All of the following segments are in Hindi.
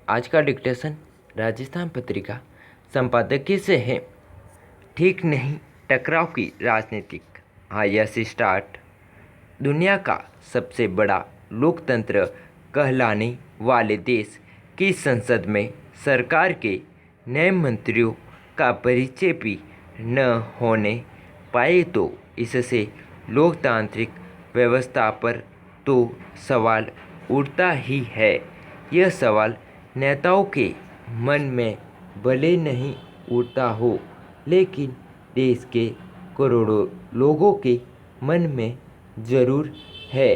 आज का डिक्टेशन राजस्थान पत्रिका संपादकीय से है। ठीक नहीं टकराव की राजनीतिक हाईएस्ट स्टार्ट। दुनिया का सबसे बड़ा लोकतंत्र कहलाने वाले देश की संसद में सरकार के नए मंत्रियों का परिचय भी न होने पाए तो इससे लोकतांत्रिक व्यवस्था पर तो सवाल उठता ही है। यह सवाल नेताओं के मन में भले नहीं उठता हो, लेकिन देश के करोड़ों लोगों के मन में ज़रूर है।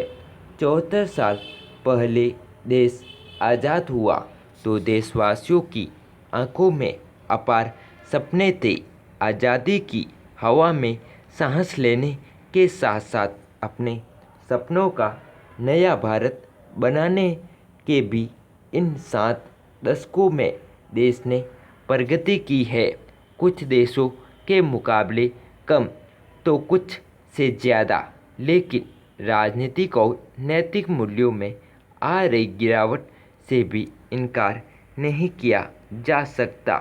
74 साल पहले देश आज़ाद हुआ तो देशवासियों की आंखों में अपार सपने थे। आज़ादी की हवा में सांस लेने के साथ साथ अपने सपनों का नया भारत बनाने के भी इन 7 दशकों में देश ने प्रगति की है। कुछ देशों के मुकाबले कम तो कुछ से ज़्यादा, लेकिन राजनीतिक और नैतिक मूल्यों में आ रही गिरावट से भी इनकार नहीं किया जा सकता।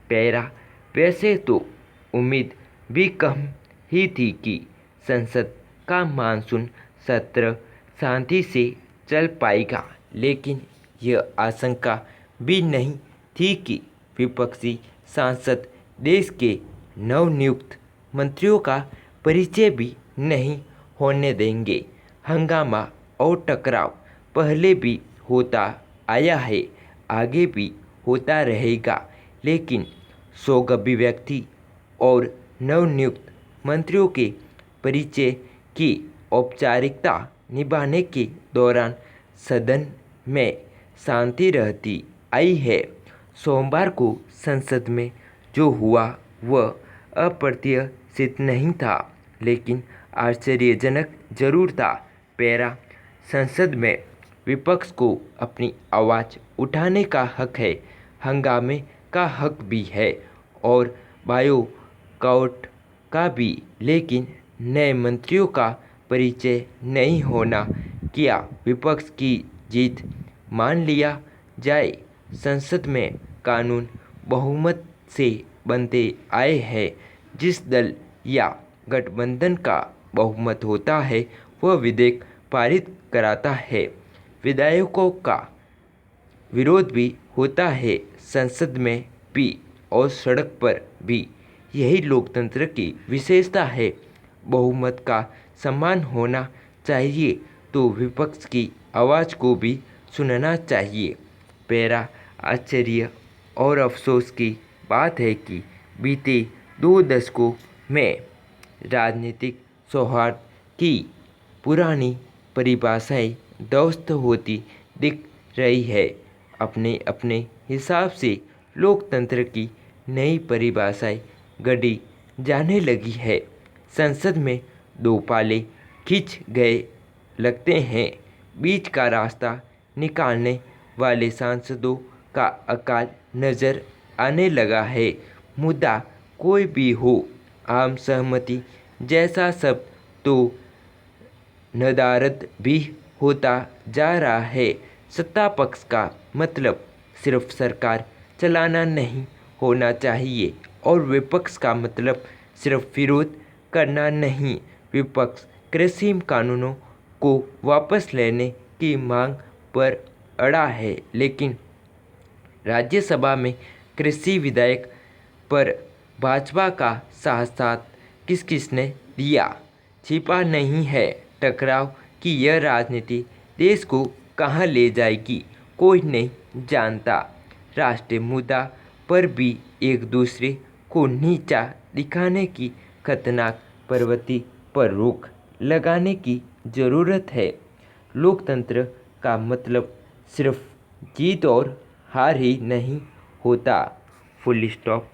पैरा वैसे तो उम्मीद भी कम ही थी कि संसद का मानसून सत्र शांति से चल पाएगा, लेकिन यह आशंका भी नहीं थी कि विपक्षी सांसद देश के नवनियुक्त मंत्रियों का परिचय भी नहीं होने देंगे। हंगामा और टकराव पहले भी होता आया है, आगे भी होता रहेगा, लेकिन 100 अभिव्यक्ति और नवनियुक्त मंत्रियों के परिचय की औपचारिकता निभाने के दौरान सदन में शांति रहती आई है। सोमवार को संसद में जो हुआ वह अप्रत्याशित नहीं था, लेकिन आश्चर्यजनक जरूर था। पैरा संसद में विपक्ष को अपनी आवाज़ उठाने का हक है, हंगामे का हक भी है और बायोकॉट का भी, लेकिन नए मंत्रियों का परिचय नहीं होना क्या विपक्ष की जीत मान लिया जाए। संसद में कानून बहुमत से बनते आए हैं। जिस दल या गठबंधन का बहुमत होता है वह विधेयक पारित कराता है। विधायकों का विरोध भी होता है, संसद में भी और सड़क पर भी। यही लोकतंत्र की विशेषता है। बहुमत का सम्मान होना चाहिए तो विपक्ष की आवाज़ को भी सुनना चाहिए। पैरा आश्चर्य और अफसोस की बात है कि बीते 2 दशकों में राजनीतिक सौहार्द की पुरानी परिभाषाएं ध्वस्त होती दिख रही है। अपने अपने हिसाब से लोकतंत्र की नई परिभाषाएं गढ़ी जाने लगी है। संसद में 2 पाले खिंच गए लगते हैं। बीच का रास्ता निकालने वाले सांसदों का अकाल नज़र आने लगा है। मुद्दा कोई भी हो, आम सहमति जैसा सब तो नदारद भी होता जा रहा है। सत्ता पक्ष का मतलब सिर्फ सरकार चलाना नहीं होना चाहिए और विपक्ष का मतलब सिर्फ विरोध करना नहीं। विपक्ष कृषि कानूनों को वापस लेने की मांग पर अड़ा है, लेकिन राज्यसभा में कृषि विधेयक पर भाजपा का साथ किसने दिया छिपा नहीं है। टकराव की यह राजनीति देश को कहां ले जाएगी कोई नहीं जानता। राष्ट्रीय मुद्दा पर भी एक दूसरे को नीचा दिखाने की खतरनाक प्रवृत्ति पर रोक लगाने की ज़रूरत है। लोकतंत्र का मतलब सिर्फ जीत और हार ही नहीं होता। Full stop.